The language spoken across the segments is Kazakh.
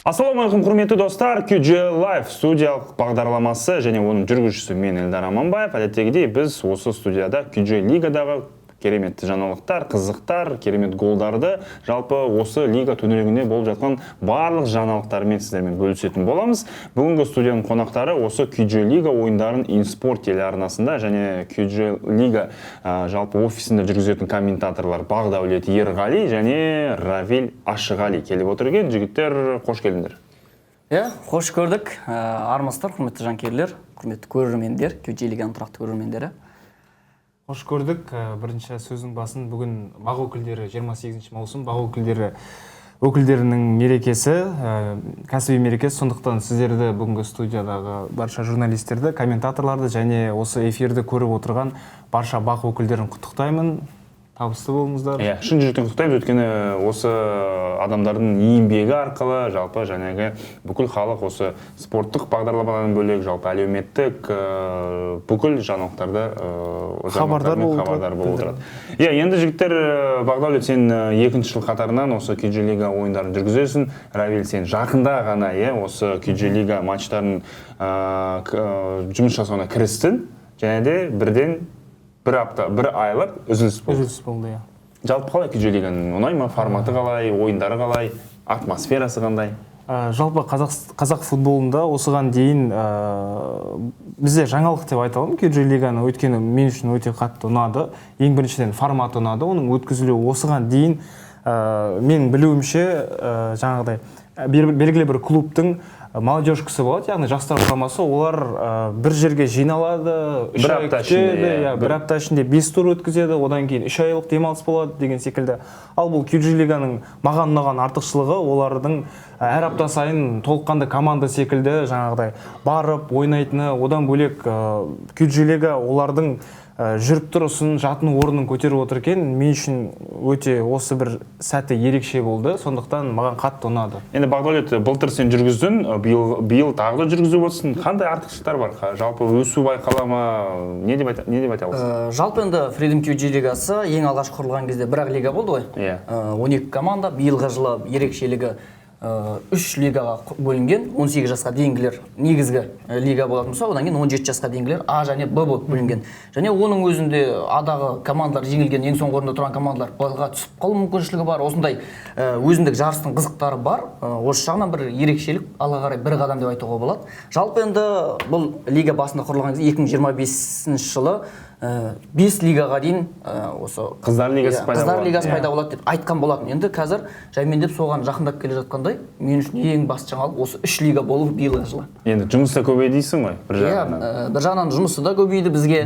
Ассалаумағалейкум, құрметті достар, QG Live студиялық бағдарламасы және оның жүргізушісі мен Эльдар Аманбаев. Әдеттегідей біз осы студияда QG лигадағы кереметті жаңалықтар, қызықтар, керемет голдарды, жалпы осы лига төңірегінде болып жатқан барлық жаңалықтармен сіздермен бөлісетін боламыз. Бүгінгі студияның қонақтары осы QG лига ойындарын инспорт телеарнасында және QG лига жалпы офисінде жүргізетін комментаторлар Бағдәулет Ерғали және Равиль Ашығали келіп отырген. Жігіттер, қош келдіңдер. Қош көрдік. Армысыздар, құрметті жанкүйерлер, құрметті көрермендер, QG лиганың тұрақты көрермендері. Қош көрдік. Бірінші сөздің басын бүгін бақ өкілдері 28 маусым бақ өкілдерінің мерекесі, кәсіби мерекесі. Сондықтан сіздерді бүгінгі студиядағы барша журналистерді, комментаторларды және осы эфирді көріп отырған барша бақ өкілдерін құттықтаймын. Табысты болыңыздар. Шын жүректен құттықтаймыз, өйткені осы адамдардың еңбегі арқылы жалпы жаңағы бүкіл халық осы спорттық бағдарламадан бөлек жалпы әлеуметтік бүкіл жаңалықтарды хабардар болып отырады. Енді жігіттер, Бағдәулет, сен екінші жыл қатарынан осы QG лига ойындарын жүргізесің. Равиль, сен жақында ғана осы QG лига матчтарын жұмыс жасауына кірістің, және де бірден бір айлық үзіліс болды. Жалпы қалай QG лиганың? Ұнай ма? Форматы қалай? Ойындары қалай? Атмосферасы қандай? Жалпы қазақ футболында осыған дейін бізде жаңалық деп айта аламын QG лиганы, өйткені мен үшін өте қатты ұнады. Ең біріншіден форматы ұнады, оның өткізілуі осыған дейін мен білуімше жаңағыдай белгілі бір клубтың молодежкасы болады, яғни жастар құрамасы, олар бір жерге жиналады, бір апта ішінде 5 тур өткізеді, одан кейін 3 айлық демалыс болады деген секілді. Ал бұл QG лиганың маған ұнаған артықшылығы, олардың әр апта сайын толыққанды команда секілді жаңағыдай барып ойнайтыны, одан бөлек QG лига олардың жүріп тұрысын, жатын орнын көтеріп отыр екен. Мен үшін өте осы бір сәті ерекше болды, сондықтан маған қатты ұнады. Енді Бағдәулет, былтыр сен жүргіздің, биыл тағы да жүргізіп отырсың. Қандай артықшылықтар бар? Жалпы өсу байқала ма? Не деп айта аласың? Жалпы енді Freedom QG лигасы ең алғаш құрылған кезде бір-ақ лига болды ғой. 12 команда, биылғы жылы ерекшелігі 3 лигаға бөлінген, 18 жасқа дейінгілер негізгі лига болатын болса, одан кейін 17 жасқа дейінгілер А және Б болып бөлінген. Және оның өзінде адағы командалар жеңілген, ең соңғы орында тұрған командалар балға түсіп қалу мүмкіншілігі бар. Осындай өзіндік жарыстың қызықтары бар. Осы жағынан бір ерекшелік, алға қарай бір қадам деп айтуға болады. Жалпы енді бұл лига басында құрылған кезде 2025 жылы 5 лигаға дейін осы қыздар лигасы пайда болады деп айтқан болатын. Енді қазір жаймендеп соған жақындап келе жатқандай, мен үшін ең басты жаңалық осы 3 лига болу биылғы жылы. Енді жұмыс та көбейді дейсің ғой, бір жағынан. Бір жағынан жұмысы да көбейді бізге,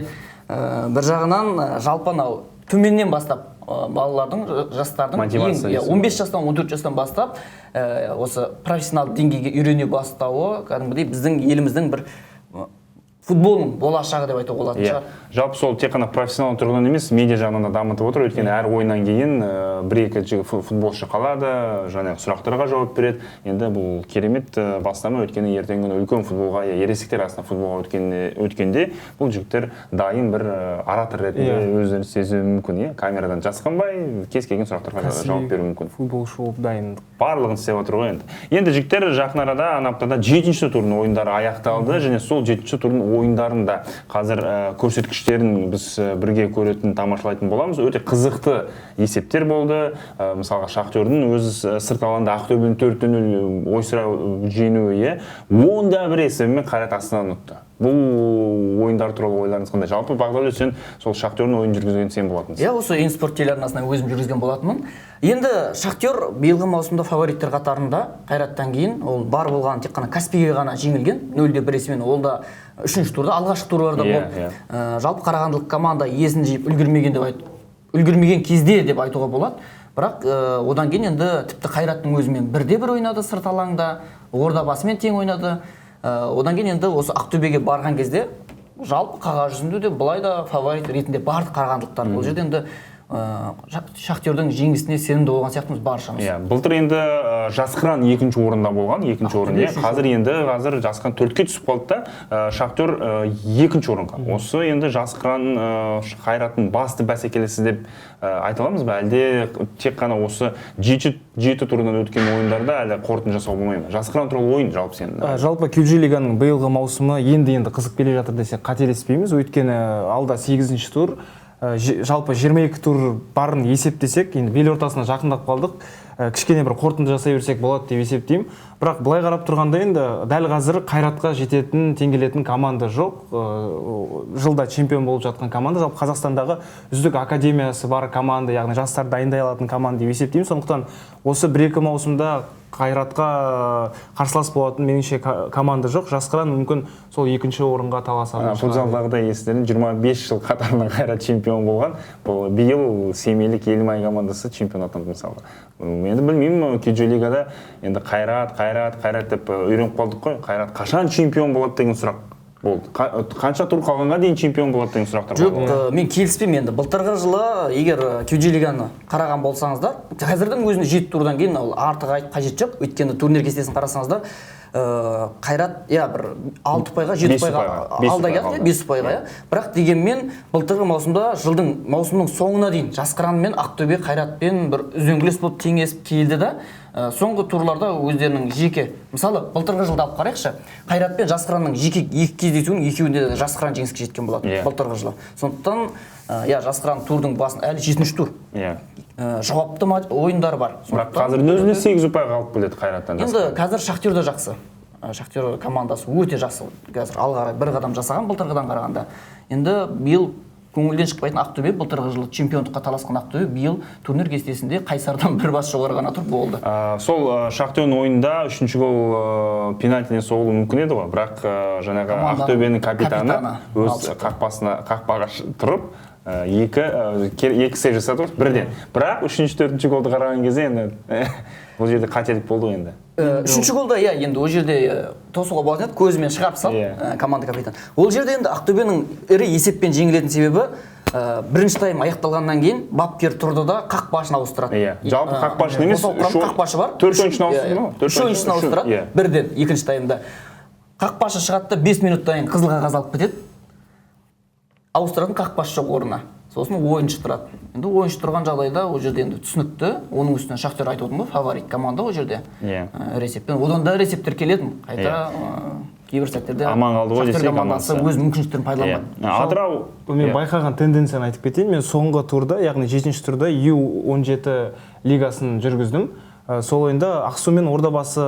бір жағынан жалпы анау төменнен бастап балалардың, жастардың 15 жастан 14 жастан бастап осы профессионал деңгейге үйрене бастауы кәдімгідей біздің еліміздің бір футболның болашағы деп айтуға болатын шығар. Жалпы сол тек қана профессионал тұрғыдан емес, медиа жағынан да дамытып отыр. Өйткені әр ойыннан кейін бір-екі футболшы қалады, жаңағы сұрақтарға жауап береді. Енді бұл керемет бастама, өйткені ертеңгі күні үлкен футболға, ересектер арасында футболға өткенде бұл жігіттер дайын бір оратор ретінде өздерін сезуі мүмкін. Камерадан жасқанбай, кез келген сұрақтарға жауап беруі мүмкін. Футболшы болып дайындық. Барлығын істеп отыр ғой енді. Енді жігіттер жақын арада аптада 7-ші турдың ойындары аяқталды және сол 7-ші турдың ойындарында қазір көрсеткіштерін біз бірге көретін, тамашалайтын боламыз. Өте қызықты есептер болды. Мысалға Шахтердің өзі сырт алаңда Ақтөбені 4-0 ойсыра жеңуі, 10-да 1 есебімен Қайрат Астананы ұтты. Бұл ойындар туралы ойларыңыз қандай? Жалпы Бағдәулет, сен сол Шахтердің ойын жүргізген сен болатынсың. Осы инспорт телеарнасынан өзім жүргізген болатынмын. Енді Шахтер биылғы маусымда фавориттер қатарында, Қайраттан кейін ол бар болған тек қана Каспийге ғана жеңілген, 0-1 есебімен. Ол да 3-ші турда, алғашқы турларда болды. Жалпы қарағандылық команда есін жиып үлгермеген кезде деп айтуға болады. Бірақ одан кейін енді тіпті Қайраттың өзімен 1-1 ойнады сырт алаңда, Ордабасымен тең ойнады. Одан кейін енді осы Ақтөбеге барған кезде жалпы қағаз жүзінде де былай да фаворит ретінде барды қарағандылықтар. Бұл жерде енді Шахтердің жеңісіне сенімді болған сияқтымыз баршамыз. Иә, былтыр енді Жасқыран екінші орында болған, екінші орын. Қазір Жасқыран 4-ке түсіп қалды да, Шахтер екінші орынға. Осы енді Жасқыран Қайраттың басты бәсекелесі деп айта аламыз ба? Әлде тек қана осы 7 турдан өткен ойындарда әлі қорытынды жасау болмай ма? Жасқыран туралы ойын жалпы сенің? Жалпы QG лиганың биылғы маусымы енді қызық келе жатыр десек қателеспейміз. Өйткені алда 8-ші тур, жалпы 22 тур барын есептесек, енді бел ортасына жақындап қалдық. Кішкене бір қорытынды жасай берсек болады деп есептеймін. Бірақ былай қарап тұрғанда енді дәл қазір Қайратқа жететін, теңгелетін команда жоқ. Жылда чемпион болып жатқан команда, жалпы Қазақстандағы үздік академиясы бар команда, яғни жастар дайындай алатын команда деп есептеймін. Сондықтан осы 1-2 маусымда Қайратқа қарсылас болатын меніңше команда жоқ. Жасқыран мүмкін сол екінші орынға таласады. Футзалдағыда естерін 25 жыл қатарынан Қайрат чемпион болған. Бұл биыл Семейлік Елімай командасы чемпион атанды мысалы. Енді білмеймін, QG лигада енді Қайрат деп үйреніп қалдық қой. Қайрат қашан чемпион болады деген сұрақ болды. Қанша тур қалғанға дейін чемпион болады деген сұрақтар болды. Жоқ, мен келіспеймін енді. Былтырғы жылы егер QG лиганы қараған болсаңыздар, қазірдің өзінде 7 турдан кейін артық айтып қажет жоқ. Өйткені турнир кестесін қарасаңыздар, Қайрат бір 6 ұпайға 7 ұпайға алда келді, 5 ұпайға. Бірақ дегенмен былтырғы маусымда маусымның соңына дейін Жасқыран мен Ақтөбе Қайратпен бір үзеңгілес болып теңесіп келді да, соңғы турларда өздерінің жеке, мысалы былтырғы жылда алып қарайықшы, Қайрат пен Жасқыранның жеке екі кездесуінің екеуінде де Жасқыран жеңіске жеткен болады былтырғы жылы. Сондықтан Жасқыран турдың басын әлі 7-ші тур. Жауапты ойындары бар. Бірақ қазірдің өзінде 8 ұпайға алып келеді Қайраттан. Енді қазір Шахтер де жақсы. Шахтер командасы өте жақсы. Қазір алға қарай бір қадам жасаған былтырғыдан қарағанда. Енді биыл көңілден шықпайтын Ақтөбе, былтырғы жылы чемпиондыққа таласқан Ақтөбе биыл турнир кестесінде Қайсардан бір бас жоғары ғана тұр болды. Сол Шахтердің ойында 3-ші гол пенальтиден соғылуы мүмкін еді ғой, бірақ жаңағы Ақтөбенің капитаны өз қақпаға тұрып екі сей жасады ғой, бірден. Бірақ 3-4-ші голды қараған кезде енді бұл жерде қателік болды енді. 3-ші голда енді ол жерде тосуға болатын еді, көзімен шығарып сал команда капитаны. Ол жерде енді Ақтөбенің ірі есеппен жеңілетін себебі бірінші тайм аяқталғаннан кейін бапкер тұрды да қақпашын ауыстырады. Жалпы қақпашын емес, қақпашы бар. 4 ойыншыны ауыстырады ма? 3 ойыншыны ауыстырады бірден екінші таймда. Қақпашы шығады да 5 минуттан кейін қызыл қағаз алып кетеді. Ауыстыратын қақпашы жоқ орнына. Сосын ойыншы тұрады. Енді ойыншы тұрған жағдайда ол жерде енді түсінікті. Оның үстіне Шахтер айтып отырмын ғой, фаворит команда ол жерде. Ресеппен. Одан да ресептер келеді. Қайта кейбір сәттерде аман қалды ғой десек командасы өз мүмкіншіліктерін пайдаланбады. Атырау мен байқаған тенденцияны айтып кетейін. Мен соңғы турда, яғни 7-ші турда U17 лигасын жүргіздім. Сол ойында Ақсу мен Ордабасы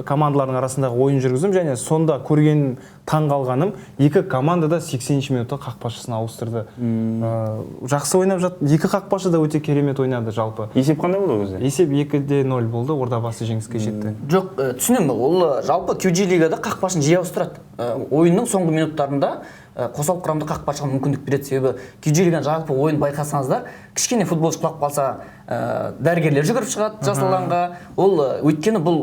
командаларының арасындағы ойын жүргіздім, және сонда көрген таң қалғаным, екі команда да 80-ші минутта қақпашысын ауыстырды. Жақсы ойнап жатты. Екі қақпашы да өте керемет ойнады жалпы. Есеп қандай болды ол кезде? Есеп 2-0 болды, Ордабасы жеңіске жетті. Жоқ, түсінемін. Ол жалпы QG лигада қақпашын жиі ауыстырады. Ойынның соңғы минуттарында қосалқы құрамды қақпашыға мүмкіндік береді. Себебі QG лиганың жалпы ойын байқасаңыздар, кішкене футболшы құлап қалса, дәрігерлер жүгіріп шығады жасыл алаңға. Ол өйткені бұл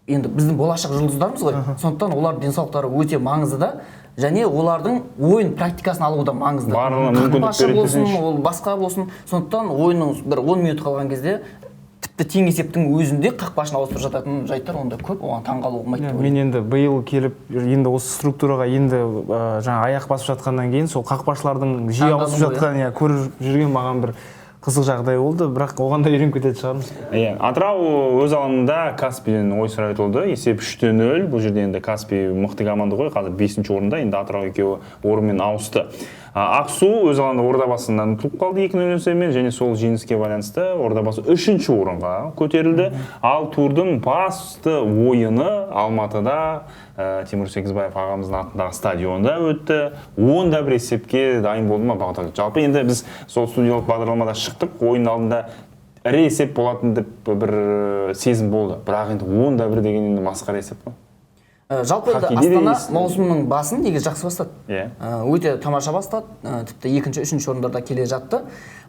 енді біздің болашақ жұлдыздарымыз ғой. Сондықтан олардың денсаулықтары өте маңызды да, және олардың ойын практикасын алуы да маңызды. Қақпашы болсын, ол басқа болсын. Сондықтан ойынның бір 10 минут қалған кезде тіпті тең есептің өзінде қақпашын ауыстырып жататын жайттар онда көп, оған таңғалу болмайды. Мен енді биыл келіп, енді осы структураға енді жаңа аяқ басып жатқаннан кейін сол қақпашылардың жиі ауысып жатқан көріп жүрген маған бір қызық жағдай болды, бірақ оған да үйреніп кететін шығармыз. Атырау өз алаңында Каспийден ойсырай ұтылды. Есеп 3-0. Бұл жерде енді Каспий мықты команда ғой, қазір 5-ші орында, енді Атырау екеуі орынмен ауысты. Ақсу өз алаңында Ордабасынан ұтылып қалды 2-0 есебімен, және сол жеңіске байланысты Ордабасы 3-ші орынға көтерілді. Ал турдың басты ойыны Алматыда Тимур Сегізбаев ағамыздың атындағы стадионда өтті. 10-1 есепке дайын болды ма Бағдат? Жалпы енді біз сол студиялық бағдарламада шықтық, ойын алдында ірі есеп болатын деп бір сезім болды. Бірақ енді 10-1 деген енді масқара есеп қой. Жалпы Астана маусымның басын негізі жақсы бастады. Өте тамаша бастады. Тіпті 2-ші, 3-ші орындарда келе жатты.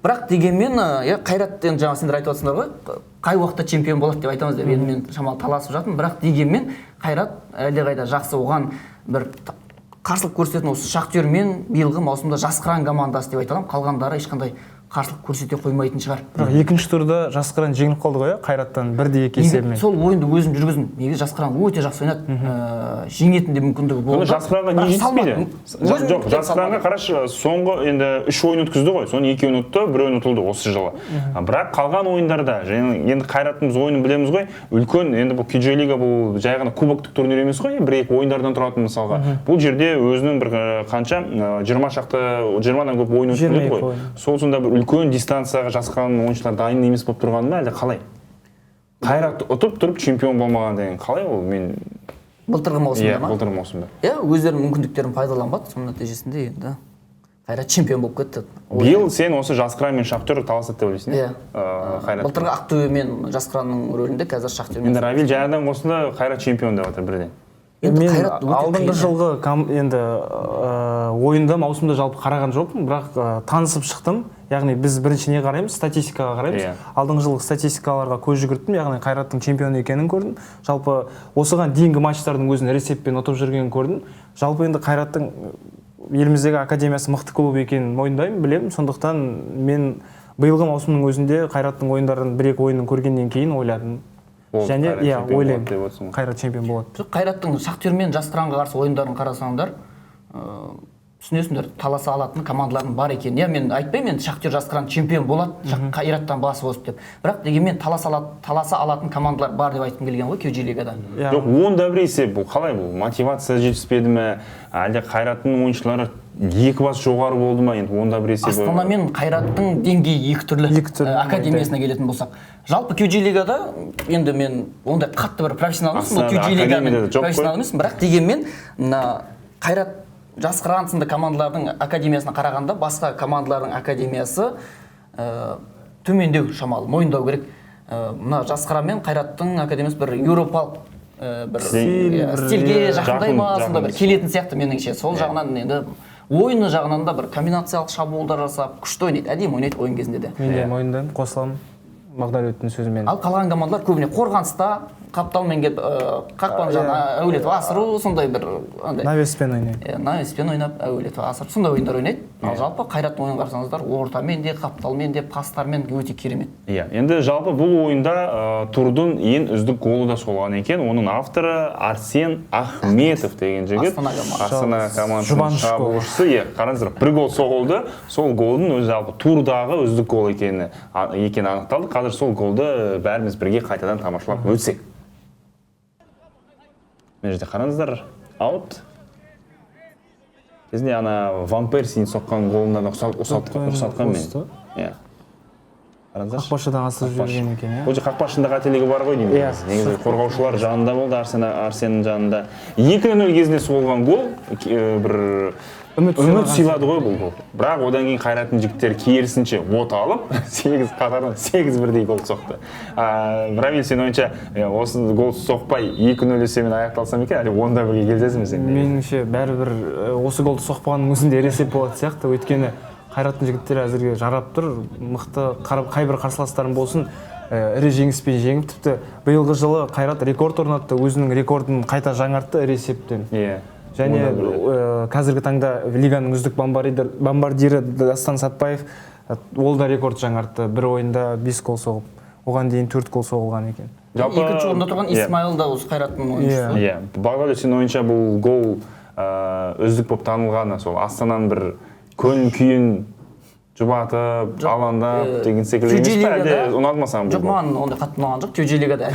Бірақ дегенмен Қайраттен жаңа сендер айтып отырсыңдар ғой, қай уақытта чемпион болады деп айтамыз деп енді мен шамалы таласып жатырмын. Бірақ дегенмен Қайрат әлдеқайда жақсы, оған бір қарсылық көрсететін осы Шахтер мен биылғы маусымда Жасқыран командасы деп айта аламын. Қалғандары ешқандай қарсылық көрсете қоймайтын шығар. Бірақ екінші турда Жасқыран жеңіліп қалды ғой, Қайраттан 1-2 есебімен. Сол ойынды өзім жүргіздім. Негізі Жасқыран өте жақсы ойнады. Жеңетін де мүмкіндігі болды. Жасқыранға не жетіспейді? Жоқ, Жасқыранға қарашы, соңғы енді 3 ойын өткізді ғой. Соның 2 ойын ұтты, 1 ойын ұтылды осы жылы. Бірақ қалған ойындарда, енді Қайраттың ойынын білеміз ғой, үлкен, енді бұл Күйджей лига бұл жай ғана кубоктық турнир емес қой, 1-2 ойындардан тұратын мысалға. Бұл жерде өзінің бір қанша 20-дан көп ойын өткізді ғой. Сол сонда бір үлкен дистанцияға Жасқыран ойыншылар дайын емес болып тұрғаны ма, әлде қалай? Қайрат ұтып тұрып чемпион болмаған деген қалай ол? Мен былтырғы маусымда ма? Былтырғы маусымда. Өздерінің мүмкіндіктерін пайдаланбады, соның нәтижесінде енді Қайрат чемпион болып кетті. Биыл сен осы Жасқыран мен Шахтер таласады деп ойлайсың, иә? Былтырғы Ақтөбе мен Жасқыранның рөлінде қазір Шахтер. Енді Равиль жаңадан қосында Қайрат чемпион деп жатыр бірден. Мен алдыңғы жылғы енді ойында маусымда жалпы қараған жоқпын, бірақ танысып шықтым. Яғни біз бірінші не қараймыз? Статистикаға қараймыз. Алдыңғы жылғы статистикаларға көз жүгірттім, яғни Қайраттың чемпион екенін көрдім. Жалпы осыған дейінгі матчтардың өзін ресеппен ұтып жүргенін көрдім. Жалпы енді Қайраттың еліміздегі академиясы мықты клуб екенін мойындаймын, білемін. Сондықтан мен биылғы маусымның өзінде Қайраттың ойындарын 1-2 ойынын көргеннен кейін ойладым. Және ойлаймын Қайрат чемпион болады. Қайраттың Шахтер мен Жасқыранға қарсы ойындарын қарасаңдар, түсінесіңдер, таласа алатын командалардың бар екен. Мен айтпаймын, Шахтер Жасқыран чемпион болады, Қайраттан басып озып деп. Бірақ дегенмен таласа алатын командалар бар деп айтқым келген ғой Күйджей лигада. Жоқ, онда бір есеп бұл. Қалай бұл? Мотивация жетіспеді ме? Әлде Қайраттың ойыншылары екі бас жоғары болды ма? Енді онда бір есеп. Астана мен Қайраттың деңгейі екі түрлі. Академиясына келетін болсақ. Жалпы Күйджей лигада енді мен ондай қатты бір профессионал емеспін, Күйджей лиганың профессионал емеспін, бірақ дегенмен Қайрат Жасқыран сынды командалардың академиясына қарағанда басқа командалардың академиясы төмендеу шамалы, мойындау керек. Мына Жасқыран мен Қайраттың академиясы бір еуропалық бір стильге жақындай ма, сонда бір келетін сияқты меніңше. Сол жағынан енді ойыны жағынан да бір комбинациялық шабуылдар жасап, күшті ойнайды, әдемі ойнайды ойын кезінде де. Мен де мойындаймын, қосыламын Мағдәулеттің сөзімен. Ал қалған командалар көбіне қорғаныста, қапталмен келіп қақпаны жаңа әуелетіп асыру, сондай бір навеспен ойнайды. Навеспен ойнап әуелетіп асырып, сондай ойындар ойнайды. Ал жалпы Қайраттың ойынын қарасаңыздар, ортамен де, қапталмен де, пастармен өте керемет. Енді жалпы бұл ойында турдың ең үздік голы да солған екен. Оның авторы Арсен Ахметов деген жігіт. Астана командасының шабуылшысы. Қараңыздар, бір гол соғылды. Сол голдың өзі жалпы турдағы үздік гол екені анықталды. Қазір сол голды бәріміз бірге қайтадан тамашалап өтсек. Мен жерде қараңыздар, аут. Кезінде ана Ван Персидің соққан голынан ұқсатқан мен. Қақпашыдан асырып жүрген екен. Бұл же қақпашында қателігі бар ғой деймін. Негізі қорғаушылар жанында болды, Арсеннің жанында. 2-0 кезінде соғылған гол бір үміт сыйлады ғой бұл гол. Бірақ одан кейін Қайраттың жігіттері керісінше от алып, 8 қатардан 8-1 гол соқты. Равиль, сен ойынша осы гол соқпай 2-0 есебімен аяқталсам екен, әлде онда бірге келесің бе сен? Меніңше бәрібір осы голды соқпағанның өзінде ересеп болады сияқты. Өйткені Қайраттың жігіттері әзірге жарап тұр, мықты қайбір қарсыластарым болсын, ірі жеңіспен жеңіп, тіпті биылғы жылы Қайрат рекорд орнатты, өзінің рекордын қайта жаңартты ірі есептен. Және қазіргі таңда лиганың үздік бомбардирі Дастан Сатпаев ол да рекорд жаңартты. Бір ойында 5 гол соғып, оған дейін 4 гол соғылған екен. Екінші орында тұрған Исмаил да осы Қайраттың ойыншысы. Бағдәулет, сен ойынша бұл гол үздік болып танылғаны сол Астананың бір көңіл күйін жұбатып, алаңдап деген секілді емес пе, әлде ұнады ма саған бұл гол? Жоқ, маған ондай қатты ұнаған жоқ. Күйджей лигада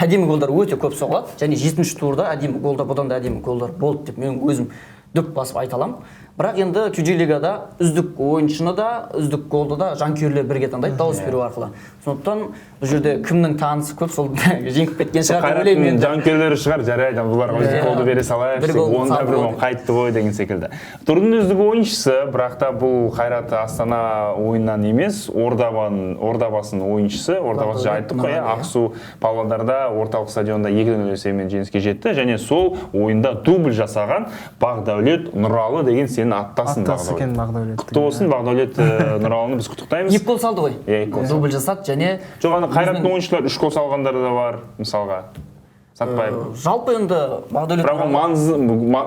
әдемі голдар өте көп соғылады. Және 7-ші турда әдемі голдар, бұдан да әдемі голдар болды деп мен өзім дөп басып айта аламын. Бірақ енді Күйджей лигада үздік ойыншыны да, үздік голды да жанкүйерлер бірге таңдайды дауыс беру арқылы. Сондықтан бұл жерде кімнің танысы көп, сол жеңіп кеткен шығар деп ойлаймын. Жанкүйерлері шығар, жарайды, бұларға үздік голды бере салайық, онда бір қайтты ғой деген секілді. Турдың үздік ойыншысы, бірақ та бұл Қайрат Астана ойыннан емес, Ордабасының ойыншысы. Ордабасы айттық қой, Ақсу Павлодарда орталық стадионда 2-0 есебімен жеңіске жетті, және сол ойында дубль жасаған Бағдәулет Нұралы деген сенің аттасың Бағдәулет. Құтты болсын, Бағдәулет Нұралыны біз құттықтаймыз. 2 гол салды ғой. Дубль жасады және Қайраттың ойыншылар 3 гол салғандары да бар, мысалға. Сатпаев. Жалпы енді Бақдәулет Бірақ ол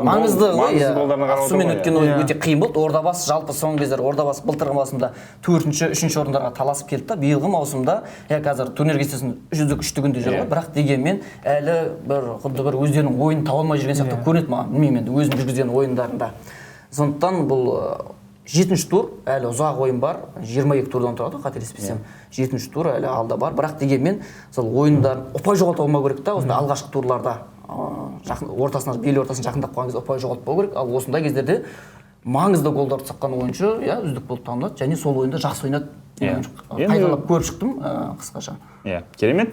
маңызды голдарына қарап Ақтөбемен отыр өткен ғой. ойын өте қиын болды. Ордабасы жалпы соңғы кездері Ордабасы былтырғы маусымда 4-ші, 3-ші орындарға таласып келді да, биылғы маусымда қазір турнир кестесінің үздігінде жүр ғой. Бірақ дегенмен әлі бір құдды бір өздерінің ойынын таба алмай жүрген сияқты көрінеді маған. Білмеймін енді өзім жүргізген ойындарында. Сондықтан бұл 7-ші тур әлі ұзақ ойын бар. 22 турдан тұрады, қателеспесем. 7-ші тур әлі алда бар. Бірақ дегенмен сол ойындар ұпай жоғалта алмау керек та. Осындай алғашқы турларда ортасына бел ортасына жақындап қалған кезде ұпай жоғалтпау керек. Ал осындай кездерде маңызды голдарды соққан ойыншы үздік болып танылады және сол ойында жақсы ойнады. Қайталап көріп шықтым қысқаша. Керемет.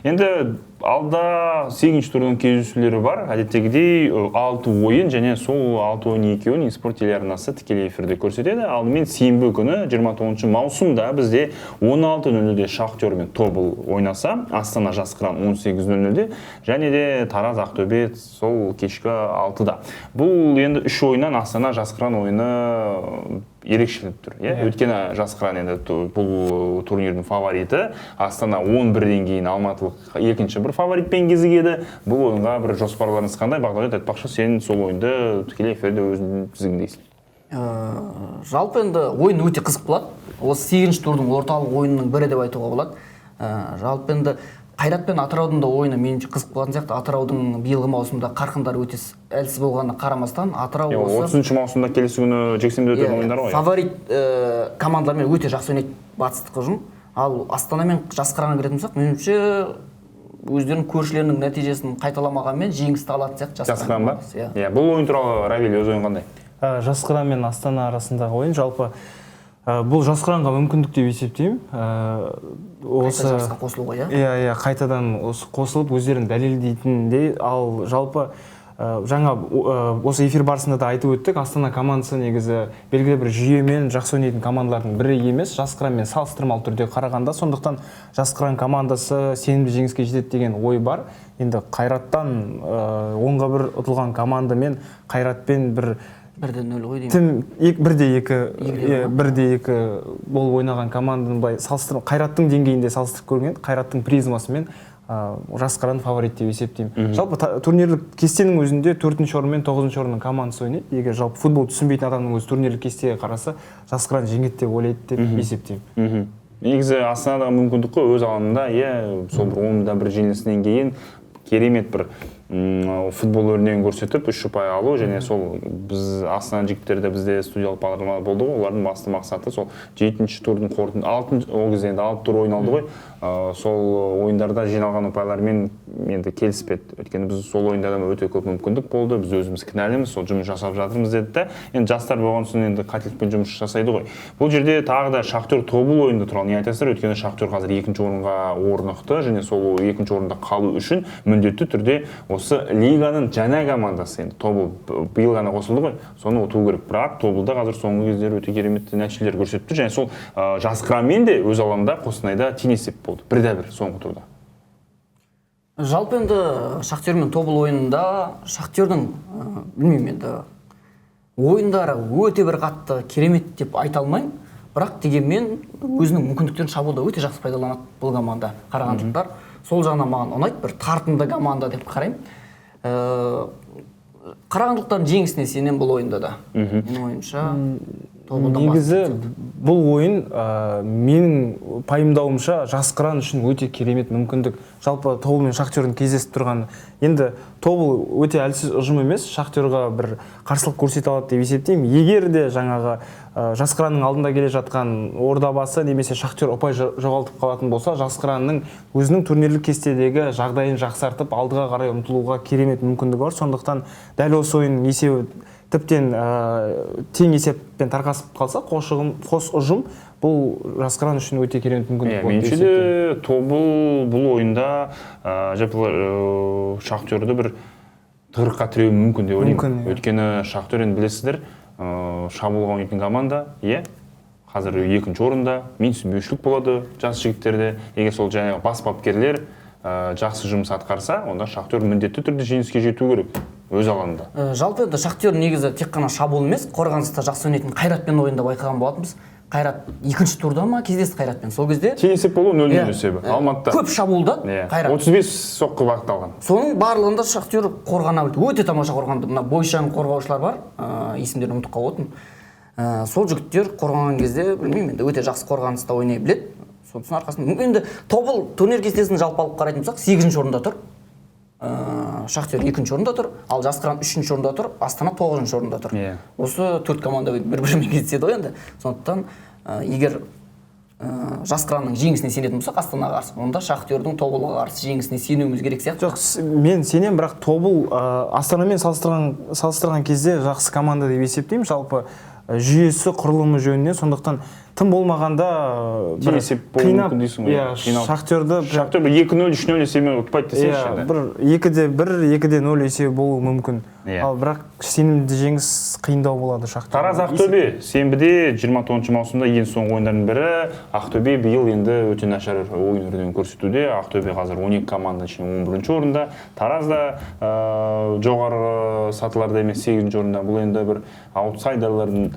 Енді алда 8-ші турдың кездесулері бар. Әдеттегідей 6 ойын және сол 6 ойын екеуін eSport телеарнасы тікелей эфирде көрсетеді. Алдымен сенбі күні 29 маусымда бізде 16:00-де Шахтер мен Тобыл ойнаса, Астана Жас Қыран 18:00-де және де Тараз Ақтөбе сол кешкі 6-да. Бұл енді 3 ойыннан Астана Жас Қыран ойыны ерекшеленіп тұр. Өйткені Жас Қыран енді бұл турнирдің фавориті. Астана 11-ден кейін Алматылық екінші бір фаворитпен кезігеді. Бұл ойынға бір жоспарларыңыз қандай? Бақдәулет, айтпақшы, сен сол ойынды тікелей эфирде өзің тізгіндейсің. Жалпы енді ойын өте қызық болады. Осы 8-ші турдың орталық ойынының бірі деп айтуға болады. Жалпы енді Қайрат пен Атыраудың да ойыны меніңше қызық болатын сияқты. Атыраудың биылғы маусымда қарқындары өте әлсіз болғанына қарамастан, Атырау осы 30-ші маусымда келесі күні жексенбіде өтетін ойындар ғой. Фаворит командалармен өте жақсы ойнайды батыстық ұжым. Ал Астана мен Жас Қыранға келетін болсақ, меніңше өздерінің көршілерінің нәтижесін қайталамағанмен жеңісті алатын сияқты Жас Қыран ба? Бұл ойын туралы Равиль өз ойын қандай? Жас Қыран мен Астана арасындағы ойын жалпы бұл Жас Қыранға мүмкіндік деп есептеймін. Қайта жарысқа қосылуға, иә, қайтадан қосылып өздерін дәлелдейтіндей. Ал жалпы жаңа осы эфир барысында да айтып өттік, Астана командасы негізі белгілі бір жүйемен жақсы ойнайтын командалардың бірі емес. Жас Қыранмен салыстырмалы түрде қарағанда, сондықтан Жас Қыран командасы сенімді жеңіске жетеді деген ой бар. Енді Қайраттан 10-1 ұтылған командамен Қайратпен бір 1-0 ғой деймін. 1-2 болып ойнаған команданың былай салыстырып, Қайраттың деңгейінде салыстырып көрген, Қайраттың призмасымен Жас Қыран фаворит деп есептеймін. Жалпы турнирлік кестенің өзінде 4-ші орын мен 9-ші орынның командасы ойнайды. Егер жалпы футбол түсінбейтін адамның өзі турнирлік кестеге қараса, Жас Қыран жеңеді деп ойлайды деп есептеймін. Негізі Астанадағы мүмкіндік қой, өз алаңында, сол бір 10-да бір жеңілісінен кейін керемет бір футбол өрнегін көрсетіп 3 ұпай алу және сол біз Астана жігіттерде бізде студиялық бағдарлама болды ғой, олардың басты мақсаты сол 7-ші турдың қорытындысы, ол кезде енді 6 тур ойын алды ғой, сол ойындарда жиналған ұпайлармен енді келіспеді. Өйткені біз сол ойындарда өте көп мүмкіндік болды, біз өзіміз кінәліміз, сол жұмыс жасап жатырмыз деді да. Енді жастар болған соң енді қателікпен жұмыс жасайды ғой. Бұл жерде тағы да Шахтер Тобыл ойыны туралы не айтасыздар? Өйткені Шахтер қазір 2-ші орынға орнықты және сол 2-ші орында қалу үшін міндетті түрде осы лиганың жаңа командасы, енді Тобыл биыл ғана қосылды ғой, соны ұту керек. Бірақ Тобылда қазір соңғы кездері өте керемет нәтижелер көрсетіп тұр және сол Жас Қыранмен де өз алаңында Қостанайда теңесіп болды. 1-1 соңғы турда. Жалпы енді Шахтер мен Тобыл ойынында Шахтердің білмеймін енді ойындары өте бір қатты керемет деп айта алмаймын. Бірақ дегенмен өзінің мүмкіндіктерін шабуылда өте жақсы пайдаланады бұл команда. Қарағандылықтар сол жағынан маған ұнайды, бір тартымды команда деп қараймын. Қарағандылықтардың жеңісіне сенем бұл ойында да. Менің ойымша негізі бұл ойын менің пайымдауымша Жас Қыран үшін өте керемет мүмкіндік. Жалпы Тобыл мен Шахтердің кездесіп тұрғаны. Енді Тобыл өте әлсіз ұжым емес, Шахтерға бір қарсылық көрсете алады деп есептеймін. Егер де жаңағы Жас Қыранның алдында келе жатқан Ордабасы немесе Шахтер ұпай жоғалтып қалатын болса, Жас Қыранның өзінің турнирлік кестедегі жағдайын жақсартып алдыға қарай ұмтылуға керемет мүмкіндігі бар. Сондықтан дәл осы ойын есебі тіптен тең есеппен тарқасып қалса, қос ұжым бұл Жас Қыран үшін өте керемет мүмкіндік болады. Меніңше де Тобыл бұл ойында Шахтерді бір тығырыққа тіреуі мүмкін деп ойлаймын. Өйткені Шахтер енді білесіздер, шабуылға ойнайтын команда, қазір 2-ші орында, менсінбеушілік болады жас жігіттерде. Егер сол жаңағы бас бапкерлер жақсы жұмыс атқарса, онда Шахтер міндетті түрде жеңіске жету керек өз алаңында. Жалпы енді Шахтер негізі тек қана шабуыл емес, қорғаныста жақсы ойнайтын Қайратпен ойында байқаған болатынбыз. Қайрат екінші турда ма кездесті Қайратпен. Сол кезде тең есеп болу 0-0 есебі Алматыда. көп шабуылда Қайрат. 35 соққы бағытталған. Соның барлығында Шахтер қорғана білді. Өте тамаша қорғанды. Мына бойшаң қорғаушылар бар, есімдерін ұмытып қалып отырмын. Сол жігіттер қорғаған кезде, білмеймін, енді өте жақсы қорғаныста ойнай біледі. Соның арқасында енді Тобыл турнир кестесін жалпы алып қарайтын болсақ, 8-ші орында тұр. Шахтер 2-ші орында тұр, ал Жасқыран 3-ші орында тұр, Астана 9-ші орында тұр. Осы 4 команда бір-бірімен кездеседі ғой енді. Сондықтан егер Жасқыранның жеңісіне сенетін болсақ, Астанаға қарсы, онда Шахтердің Тобылға қарсы жеңісіне сенуіміз керек сияқты. Жоқ, мен сенем, бірақ Тобыл Астанамен салыстырған кезде жақсы команда деп есептеймін. Жалпы жүйесі, құрылымы жөнінен, сондықтан тым болмағанда бір қинап Шахтерді 2-0, 3-0 есебімен ұтпайды десеңші. Бір 2-1, 2-0 есебі болуы мүмкін. Ал бірақ сенімді жеңіс қиындау болады Шахтер. Тараз Ақтөбе сенбіде 29 маусымда ең соңғы ойындардың бірі. Ақтөбе биыл енді өте нашар ойын үрдігін көрсетуде. Ақтөбе қазір 12 команда ішінен 11-ші орында. Тараз да жоғары сатыларда емес 8-ші орында. Бұл енді бір аутсайдерлардың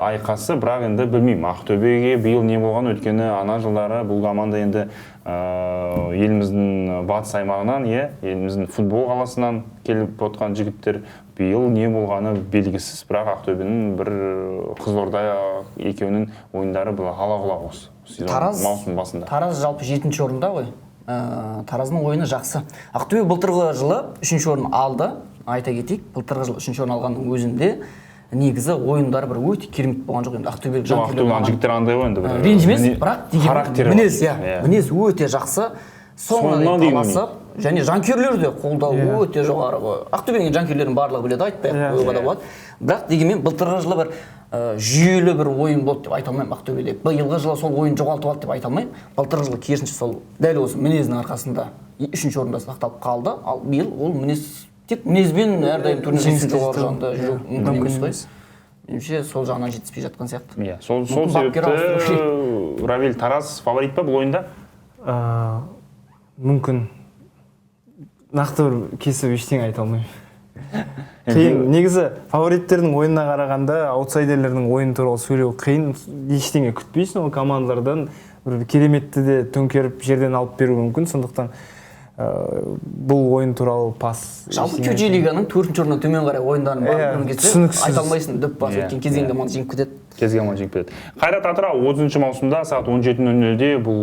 айқасы, бірақ енді білмеймін. Ақтөбеге биыл не болған, өткені ана жылдары бұл команда енді еліміздің батыс аймағынан, еліміздің футбол қаласынан келіп отқан жігіттер биыл не болғаны белгісіз, бірақ Ақтөбенің бір Қызылорда екеуінің ойындары бұл ала-құлақ осы. Маусым басында. Тараз жалпы 7-ші орында ғой. Тараздың ойыны жақсы. Ақтөбе былтырғы жылы 3-ші орын алды. Айта кетейік, былтырғы жылы 3-ші орын алғанның өзінде негізі ойындары бір өте керемет болған жоқ енді. Ақтөбелік жігіттер андай ғой енді. Ренжімес, бірақ мінез өте жақсы. Соңына дейін таласып, және жанкүйерлер де қолдау өте жоғары ғой. Ақтөбенің жанкүйерлерінің барлығы біледі, айтпай-ақ қоюға да болады. Бірақ дегенмен былтырғы жылы бір жүйелі бір ойын болды деп айта алмаймын Ақтөбеде. Биылғы жылы сол ойын жоғалтып алды деп айта алмаймын. Былтырғы жылы керісінше сол дәл осы мінезінің арқасында 3-ші орында сақталып қалды. Ал биыл ол мінез тек мінезбен әрдайым турнирдің жоғары жағында жүру мүмкін емес қой. Меніңше сол жағынан жетіспей жатқан сияқты. Сол себепті Равиль Тараз фаворит па бұл ойында? Мүмкін. Нақты бір кесіп ештеңе айта алмаймын. Қиын. Негізі фавориттердің ойынына қарағанда аутсайдерлердің ойын туралы сөйлеу қиын. Ештеңе күтпейсің ол командалардан. Бір кереметті де төңкеріп жерден алып беруі мүмкін. Сондықтан бұл ойын туралы пас. Жалпы QG лиганың 4-ші орыннан төмен қарай ойындарын барлығын кетсе, айта алмайсың, дөп бас өткен кезеңде команда жеңіп кетеді. Қайрат Атырау 30-ші маусымда сағат 17:00-де бұл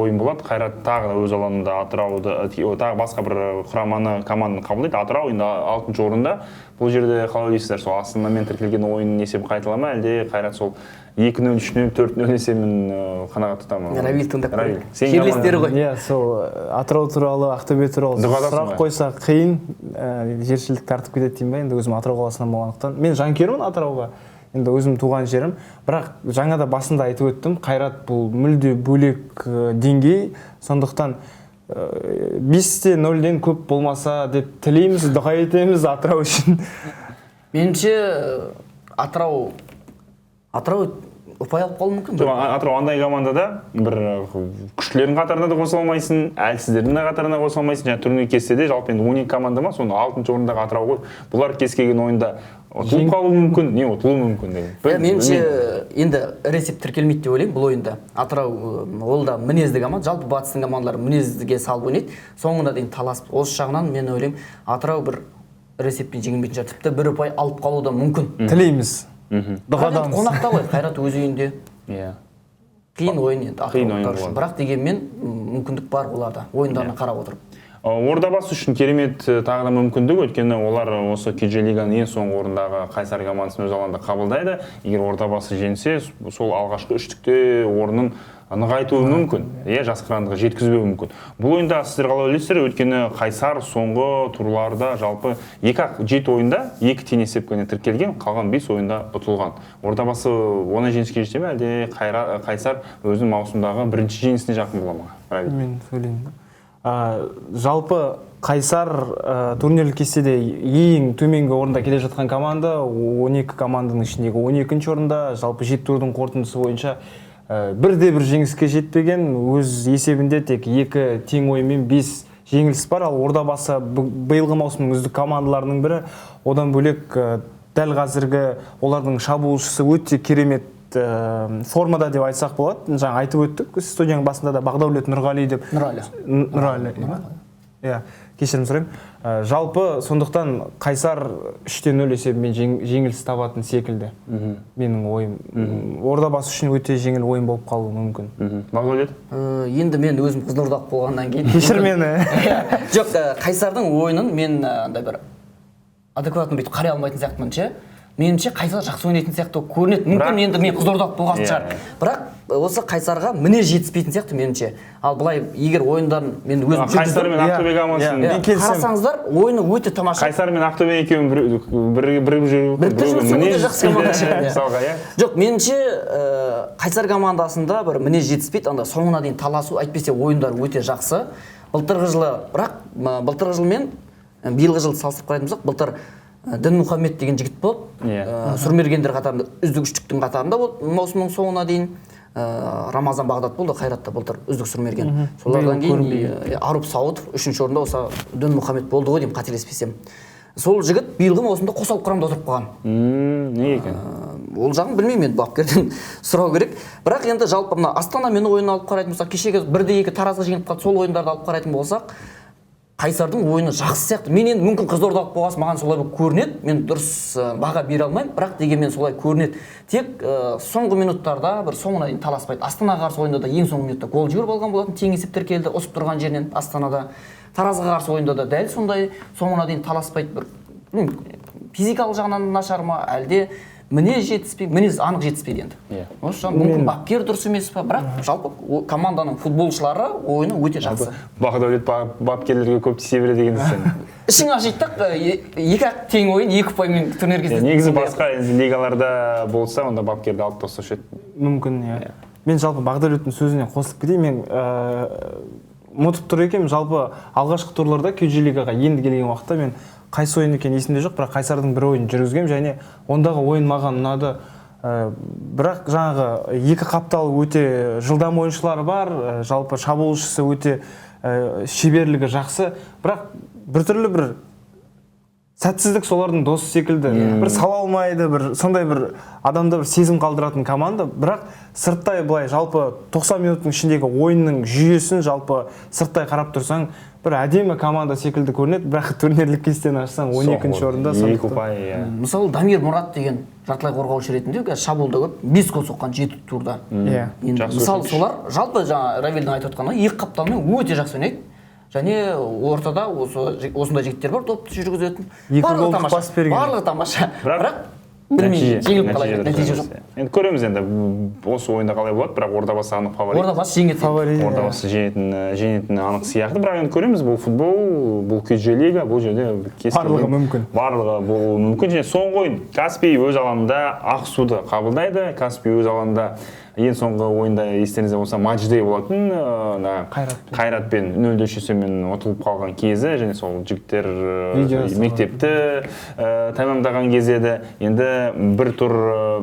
ойын болады. Қайрат тағы өз алаңында Атырауды, тағы басқа бір құраманы команданы қабылдайды. Атырау енді 6-ші орында. Бұл жерде қалай ойлайсыздар, сол Астанамен тіркелген ойын есебі қайталай ма, әлде Қайрат сол 2-0, 3-0, 4-0 есебін қанағат тұта ма? Равиль тыңдап көрейік. Жерлестері ғой. Сол Атырау туралы, Ақтөбе туралы сұрақ қойса қиын, жершілік тартып кетеді деймін ба? Енді өзім Атырау қаласынан болғандықтан. Мен жанкүйермін Атырауға. Енді өзім туған жерім. Бірақ жаңада басында айтып өттім, Қайрат бұл мүлде бөлек деңгей. Сондықтан 5-0-ден көп болмаса деп тілейміз, дұға етеміз Атырау үшін. Меніңше Атырау ұпай алып қалуы мүмкін. Атырау андай командада бір күштілердің қатарына да қоса алмайсың, әлсіздердің қатарына қоса алмайсың. Және турнир кестеде жалпы енді 12 команда ма, соның 6-ші орындағы Атырау ғой. Бұлар кез келген ойында ұтылып қалуы мүмкін, не ұтылуы мүмкін деген. Меніңше енді ресеп тіркелмейді деп ойлаймын бұл ойында. Атырау ол да мінезді команда, жалпы батыстың командалары мінезге салып ойнайды. Соңына дейін таласып, осы жағынан мен ойлаймын Атырау бір ресеппен жеңілмейтін шығар. Тіпті бір ұпай алып қалуы да мүмкін. Тілейміз. Қонақта ғой, Қайрат өз үйінде. Қиын ойын енді Атыраулықтар үшін. Бірақ дегенмен мүмкіндік бар оларда, ойындарына қарап отырып. Ордабасы үшін керемет тағы да мүмкіндік, өйткені олар осы QG лиганың ең соңғы орындағы Қайсар командасын өз алаңында қабылдайды. Егер Ордабасы жеңсе, сол алғашқы үштікте орнын нығайтуы мүмкін, Жасқырандыға жеткізбеуі мүмкін. Бұл ойында сіздер қалай ойлайсыздар, өйткені Қайсар соңғы турларда жалпы 7 ойында 2 тең есеппен тіркелген, қалған 5 ойында ұтылған. Ордабасы оңай жеңіске жете ме, әлде Қайсар өзінің маусымдағы бірінші жеңісіне жақын бола ма? Мен сөйлеймін. Жалпы Қайсар турнирлік кестеде ең төменгі орында келе жатқан команда, 12 команданың ішіндегі 12-ші орында, жалпы 7 турдың қорытындысы бойынша бірде-бір жеңіске жетпеген, өз есебінде тек 2 тең ойынмен 5 жеңіліс бар. Ал Ордабасы биылғы маусымның үздік командаларының бірі. Одан бөлек дәл қазіргі олардың шабуылшысы өте керемет формада деп айтсақ болады. Жаңа айтып өттік, студияның басында да Бағдәулет Нұрғали деп. Нұрғали. Иә, кешірім сұраймын. Жалпы сондықтан Қайсар 3-0 есебімен жеңіліс табатын секілді. Менің ойым. Ордабасы үшін өте жеңіл ойын болып қалуы мүмкін. Бағдәулет? Енді мен өзім Қызылордалық болғаннан кейін. Кешір мені. Жоқ, Қайсардың ойынын мен андай бір адекватно бүйтіп қарай алмайтын сияқтымын ше. Меніңше Қайсар жақсы ойнайтын сияқты көрінеді. Мүмкін енді мен Қызылордалық болған шығар. Бірақ осы Қайсарға мінез жетіспейтін сияқты меніңше. Ал былай егер ойындарын мен өзім Қайсар мен Ақтөбе командасын қарасаңыздар, ойыны өте тамаша. Қайсар мен Ақтөбе екеуін бірігіп жүру. Жоқ, меніңше Қайсар командасында бір мінез жетіспейді, анда соңына дейін таласу, әйтпесе ойындар өте жақсы. Былтырғы жылы, бірақ былтырғы жыл мен биылғы жылды салыстырып қарайтын болсақ, былтыр Дінмұхаммед деген жігіт болды. Сұрмергендер қатарында, үздік үштіктің қатарында болды маусымның соңына дейін. Рамазан Бағдат болды, Қайратта былтыр үздік сұрмерген. Солардан кейін Аруп Сауытов 3-ші орында осы Дінмұхаммед болды ғой деймін, қателеспесем. Сол жігіт биылғы маусымда қосалып құрамда отырып қалған. Не екен? Ол жағын білмеймін, енді бапкерден сұрау керек. Бірақ енді жалпы мына Астанамен ойын алып қарайтын болсақ, кешегі 1-2 Таразға жеңіліп қалды, сол ойындарды алып қарайтын болсақ, Қайсардың ойыны жақсы сияқты. Мен енді мүмкін Қызылордалық болғасы маған солай көрінеді. Мен дұрыс баға бере алмаймын, бірақ дегенмен солай көрінеді. Тек соңғы минуттарда бір соңына дейін таласпайды. Астанаға қарсы ойында да ең соңғы минутта гол жіберіп алған болатын, тең есептер келді, ұсып тұрған жерінен Астанада. Таразға қарсы ойында да дәл сондай соңына дейін таласпайды. Бір физикалық жағынан нашар ма, әлде мінез жетіспейді, мінез анық жетіспейді енді. Осы мүмкін бапкер дұрыс емес па, бірақ жалпы команданың футболшылары ойыны өте жақсы. Бағдәулет бапкерлерге көп тисе береді екенсің. Ішің ашитық, екі тең ойын, 2 ұпаймен турнир кездесті. Негізі басқа лигаларда болса, онда бапкерді алып тастаушы еді. Мүмкін, иә. Мен жалпы Бағдәулеттің сөзіне қосылып кетейін. Мен ұмытып тұр екенмін, жалпы алғашқы турларда QG лигаға енді келген уақытта мен қайсы ойын екен есімде жоқ, бірақ Қайсардың бір ойын жүргізгем және ондағы ойын маған ұнады. Бірақ жаңағы екі қапталы өте жылдам ойыншылары бар, жалпы шабуылшысы өте шеберлігі жақсы, бірақ біртүрлі бір сәтсіздік солардың досы секілді. Бір сала алмайды, бір сондай бір адамда бір сезім қалдыратын команда, бірақ сырттай былай жалпы 90 минуттың ішіндегі ойынның жүйесін жалпы сырттай қарап тұрсаң, бір әдемі команда секілді көрінеді, бірақ турнирлік кестені ашсаң 12-ші орында. Мысалы Дамир Мұрат деген жартылай қорғаушы ретінде шабуылда көп 5 гол соққан 7 турда. Мысалы солар жалпы жаңа Равильдің айтып отқаны екі қапталмен өте жақсы ойнайды. Және ортада осындай жігіттер бар, допты жүргізетін. Барлығы тамаша. Бірақ білмеймін, жеңіліп қалай, нәтиже жоқ. Енді көреміз енді осы ойында қалай болады, бірақ Ордабасы анық фаворит. Ордабасы жеңеді. Ордабасы жеңетіні анық сияқты, бірақ енді көреміз, бұл футбол, бұл QG лига, бұл жерде барлығы мүмкін. Барлығы болуы мүмкін. Және соңғы ойын Каспий өз алаңында Ақсуды қабылдайды. Каспий өз алаңында ең соңғы ойында естеріңізде болса матчдей болатын, Қайратпен 0-3 есебімен ұтылып қалған кезі, және сол жігіттер мектепті тәмамдаған кезі еді. Енді бір тур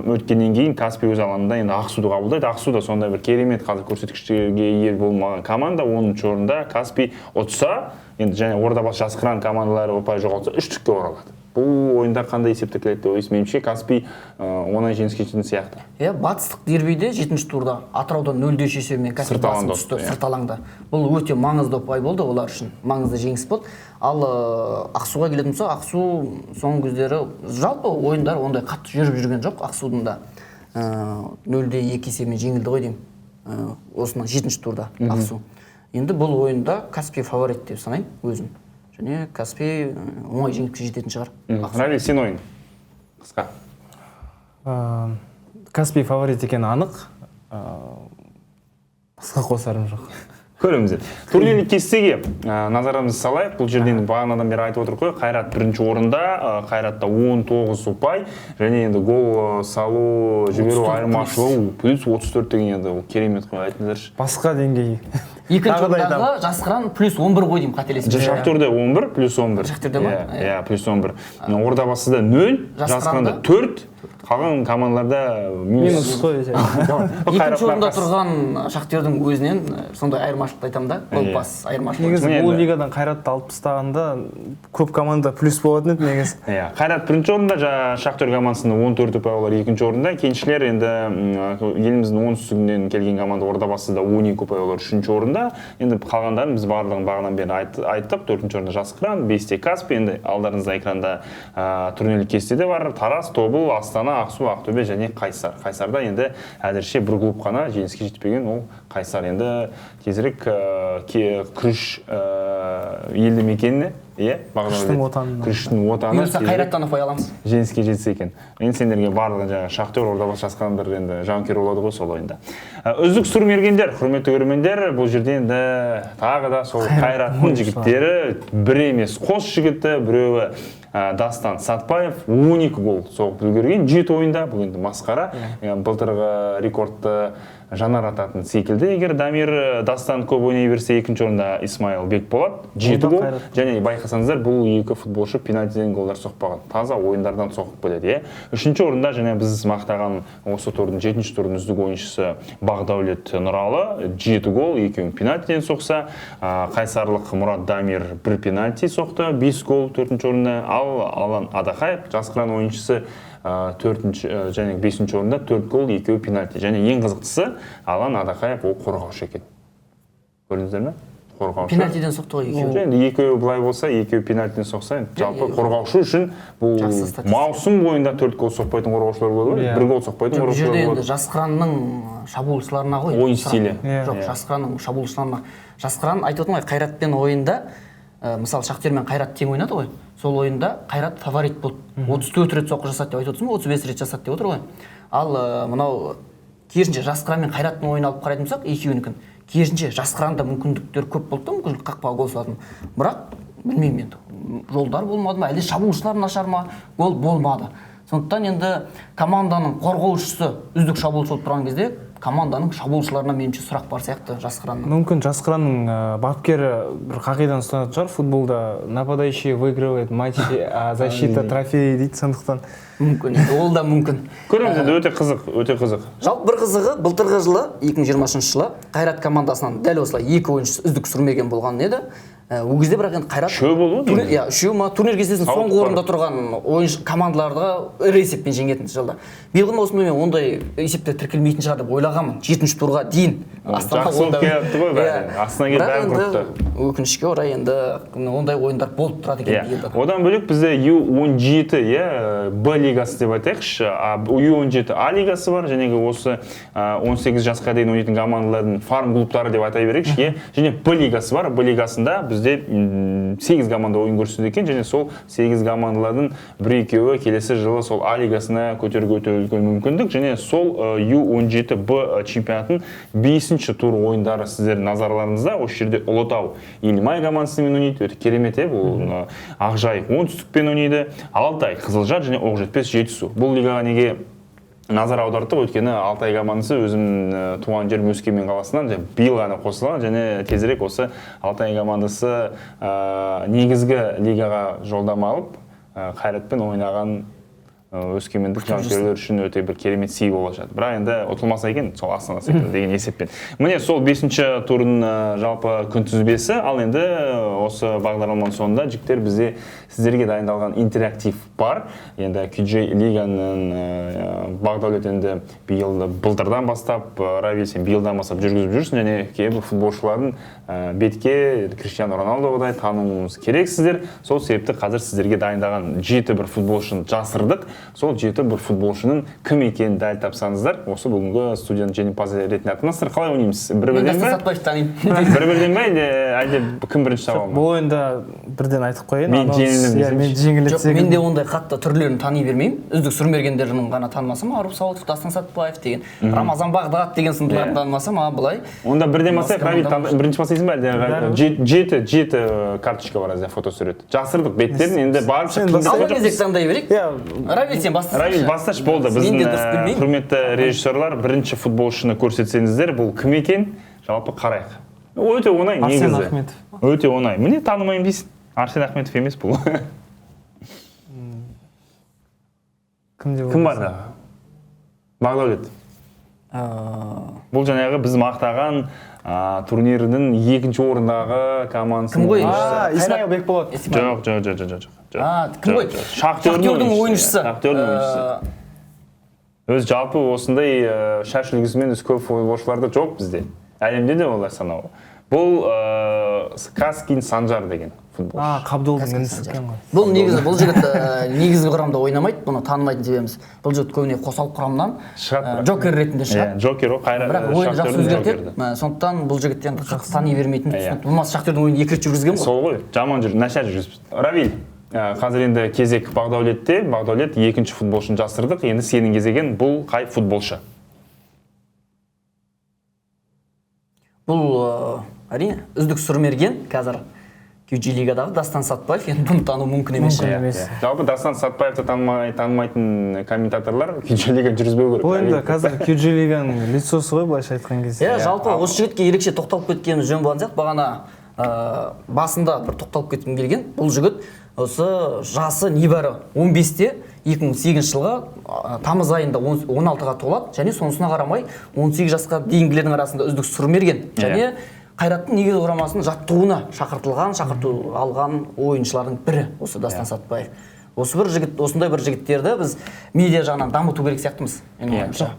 өткеннен кейін Каспий өз алаңында енді Ақсуды қабылдайды. Ақсу да сондай бір керемет қазір көрсеткіштерге ие болмаған команда, 10-ші орында Каспий ұтса, енді және Ордабасы жасқырған командалары ұпай жоғалтса 3-0-ке оралады. Бұл ойында қандай есепті келеді деп меніңше Каспий оңай жеңіске жететін сияқты. Батыстық дербиде 7-ші турда Атыраудан 0-3 есебімен Каспий басым түсті сырт алаңда. Бұл өте маңызды ұпай болды олар үшін, маңызды жеңіс болды. Ал Ақсуға келетін болса, Ақсу соңғы кездері жалпы ойындар ондай қатты жүріп жүрген жоқ. Ақсудың да 0-2 есебімен жеңілді ғой деймін. Осының 7-ші турда Ақсу. Енді бұл ойында Каспий фаворит деп санаймын өзім. Және Каспий оңай жеңіске жететін шығар. Равиль, сен ойын? Қысқа. Каспий фаворит екені анық. Басқа қосарым жоқ. Көреміз. Турнирлік кестеге назарымызды салайық. Бұл жерден бағанадан бері айтып отыр қой. Қайрат 1-ші орында, Қайратта 19 ұпай, және енді гол салу, жіберу айырмашылығы плюс 34 деген енді керемет қой, айтыңыздаршы. Басқа деңгей. Екінші орындағы Жасқыран плюс 11 ғой деймін, қателеспесем. Шахтерде 11 плюс 11. Шахтерде ма? Иә, плюс 11. Ордабасыда 0, Жасқыранда 4, қалған командаларда минус қой. Екінші орында тұрған Шахтердің өзінен сондай айырмашылықты айтамын да, гол пас айырмашылығы. Негізі бұл лигадан Қайратты алып тастағанда көп команда плюс болатын еді негізі. Қайрат бірінші орында, Шахтер командасында 14 ұпай, олар екінші орында. Кеншілер енді еліміздің оңтүстігінен келген команда Ордабасыда 12 ұпай, олар үшінші орында. Енді қалғандарын біз барлығын бағынан бері айттық. Төртінші орында Жас Қыран, 5-те Каспий, енді алдарыңызда экранда турнирлік кестеде бар. Тараз, Тобыл, Астана, Ақсу, Ақтөбе және Қайсар. Қайсарда енді әзірше бір клуб қана жеңіске жетпеген, ол Қайсар. Енді тезірек Күріш елді мекеніне, Күріштің отаны Қайраттан ұпай аламыз. Жеңіске жетсе екен. Енді сендерге барлығы Шахтер, Ордабасы, Жас Қырандар енді жанкүйер болады ғой сол ойында. Үздік сұрмергендер, құрметті көрермендер, бұл жерде енді тағы да сол Қайраттың жігіттері бір емес, қос жігіті, біреуі Дастан Сатпаев 12 гол соғып үлгерген 7 ойында, бұл енді масқара. Былтырғы рекордты жаңарататын секілді. Егер Дамир Дастан көп ойнай берсе, екінші орында Исмаил Бекболат 7 гол. Және байқасаңыздар, бұл екі футболшы пенальтиден голдар соқпаған. Таза ойындардан соғып келеді. Үшінші орында және біз мақтаған осы турдың 7-ші турдың үздік ойыншысы Бағдаулет Нұралы 7 гол, екеуін пенальтиден соқса, қайсарлық Мұрат Дамир 1 пенальти соқты, 5 гол 4-ші орында. Ал Алан Адақаев, Жас Қыран ойыншысы 4-ші және 5-ші орында 4 гол, 2 пенальти. Және ең қызықтысы Алан Адақаев ол қорғаушы екен. Көрдіңіздер ме? Қорғаушы. Пенальтиден соқты ғой екеуі. Енді екеуі былай болса, екеуі пенальтиден соқса, жалпы қорғаушы үшін бұл маусым бойында 4 гол соқпайтын қорғаушылар болады ғой, 1 гол соқпайтын қорғаушылар болады. Бұл жерде Жас Қыранның шабуылшыларына ғой. Ойын стилі. Жоқ, Жас Қыранның шабуылшыларына. Жас Қыран айтып отырмын ғой, Қайратпен ойында, мысалы Шахтермен Қайрат тең ойнады ғой. Сол ойында Қайрат фаворит болды. 34 рет соққы жасады деп айтып отырсың ғой, 35 рет жасады деп отыр ғой. Ал мынау керісінше Жас Қыран мен Қайраттың ойын алып қарайтын болсақ, екеуінікін. Керісінше Жас Қыранда мүмкіндіктер көп болды, мүмкіншілік қақпаға гол салатын. Бірақ білмеймін енді. Жолдар болмады ма, әлде шабуылшылар нашар ма, гол болмады. Сондықтан енді команданың қорғаушысы үздік шабуылшы болып тұрған кезде команданың шабуылшыларына меніңше сұрақ бар сияқты Жас Қыранның. Мүмкін Жас Қыранның бапкері бір қағидадан ұстанатын шығар, футболда нападающий выигрывает матчи, а защита трофей дейді, сондықтан. Мүмкін, ол да мүмкін. Көреміз енді өте қызық, өте қызық. Жалпы бір қызығы, былтырғы жылы, 2020 жылы Қайрат командасынан дәл осылай 2 ойыншы үздік сүрмеген болған еді. Ол кезде бірақ енді Қайрат үшеу болды ғой. Иә, үшеу ма, турнир кестесінің соңғы орында тұрған ойыншы командаларға ірі есеппен жеңетін жылда. Биылғы маусымда мен ондай есепте тіркелмейтін шығар деп ойлағанмын. 7-ші турға дейін Астана онда келіпті ғой бәрі. Астана келіп бәрін құртты. Өкінішке орай енді ондай ойындар болып тұрады екен биылда. Одан бөлек бізде U17, Б лигасы деп айтайықшы, U17 А лигасы бар, және осы 18 жасқа дейін ойнайтын командалардың фарм клубтары деп атай берейікші, және Б лигасы бар. Б лигасында бізде 8 команда ойын көрсетеді екен, және сол 8 командалардың 1-2-і келесі жылы сол А лигасына көтеруге өте үлкен мүмкіндік, және сол U17 Б чемпионатын 5-ші тур ойындары сіздердің назарларыңызда. Осы жерде Ұлытау Елімай командасымен ойнайды, өте керемет, бұл Ақжай оңтүстікпен ойнайды, Алтай Қызылжар және Оқжетпес Жетісу. Бұл лигаға неге назар аудартып, өйткені Алтай командасы өзім туған жерім Өскемен қаласынан биыл ғана қосылған, және тезірек осы Алтай командасы негізгі лигаға жолдама алып, Қайратпен ойнаған өскемендік жанкүйерлер үшін өте бір керемет сый бола жатыр. Бірақ енді ұтылмаса екен, сол Астана секілді деген есеппен. Міне сол 5-ші турдың жалпы күнтізбесі, ал енді осы бағдарламаның соңында жігіттер бізде сіздерге дайындалған интерактив бар. Енді QJ лиганың Бағдаулет енді былтырдан бастап, Равиль сен биылдан бастап жүргізіп жүрсің, және кейбір футболшылардың бетке Криштиану Роналдоғыдай тануымыз керексіздер. Сол себепті қазір сіздерге дайындаған 7 бір футболшыны жасырдық. Сол 7 бір футболшының кім екенін дәл тапсаңыздар, осы бүгінгі студияның жеңімпазы ретінде атанасыздар. Қалай ойнаймыз? Бір-бірден ба? Бір-бірден ба, әлде кім бірінші таба ма? Бұл ойында бірден айтып қойын. Мен жеңілдім. Мен де ондай қатты түрлерін тани бермеймін. Үздік сүрмергендерін ғана танымасам, Аруп Сауытов, Дастан Сатпаев деген, Рамазан Бағдат деген сындыларды танымасам, былай. Онда бірден басайық, Равиль бірінші басайсың ба, әлде 7 карточка бар, фотосурет. Жасырдық беттерін, енді барып Равиль басташ болды. Біздің құрметті режиссерлар бірінші футболшыны көрсетсеңіздер, бұл кім екен? Жалпы қарайық. Өте оңай негізі. Арсен Ахметов. Өте оңай. Міне танымаймын дейсің. Арсен Ахметов емес бұл. Кім бар да? Бағдәулет. Бұл жаңағы біз мақтаған турнирдің екінші орындағы командасының Кім ғой? Исмаил Бекболат. Жоқ. Кім ғой? Шахтердің ойыншысы. Өз жалпы осындай шаш үлгісімен көп футболшыларда жоқ бізде. Әлемде де олай санау. Бұл Каскин Санжар деген футболшы. Қабдолдың інісі екен ғой. Бұл негізі, бұл жігіт негізгі құрамда ойнамайды, бұны танымайтын себебіміз. Бұл жігіт көбіне қосалқы құрамнан джокер ретінде шығады. Джокер ол бірақ ойын жақсы өзгертеді. Сондықтан бұл жігіттен қатты тани бермейтін. Болмаса Шахтердің ойынын 2 рет жүргізген ғой. Сол ғой, жаман жүр, нашар жүргізбіз. Равиль, қазір енді кезек Бағдәулетте. Бағдәулет екінші футболшыны жасырдық. Енді сенің кезеген бұл қай футболшы? Бұл әрине үздік сұрмерген қазір QG лигадағы Дастан Сатпаев, енді бұны тану мүмкін емес. Жалпы Дастан Сатпаевты танымайтын комментаторлар QG лига жүргізбеу керек. Бұл енді қазір QG лиганың лицосы ғой, былайша айтқан кезде. Жалпы осы жігітке ерекше тоқталып кеткеніміз жөн болған сияқты. Бағана басында бір тоқталып кеткім келген. Бұл жігіт осы жасы небәрі 15-те 2008 жылғы тамыз айында 16-ға толады, және сонысына қарамай 18 жасқа дейінгілердің арасында үздік сұрмерген. Және Қайраттың негізгі құрамасының жаттығуына шақырту алған ойыншылардың бірі осы Дастан Сатпаев. Осындай бір жігіттерді біз медиа жағынан дамыту керек сияқтымыз.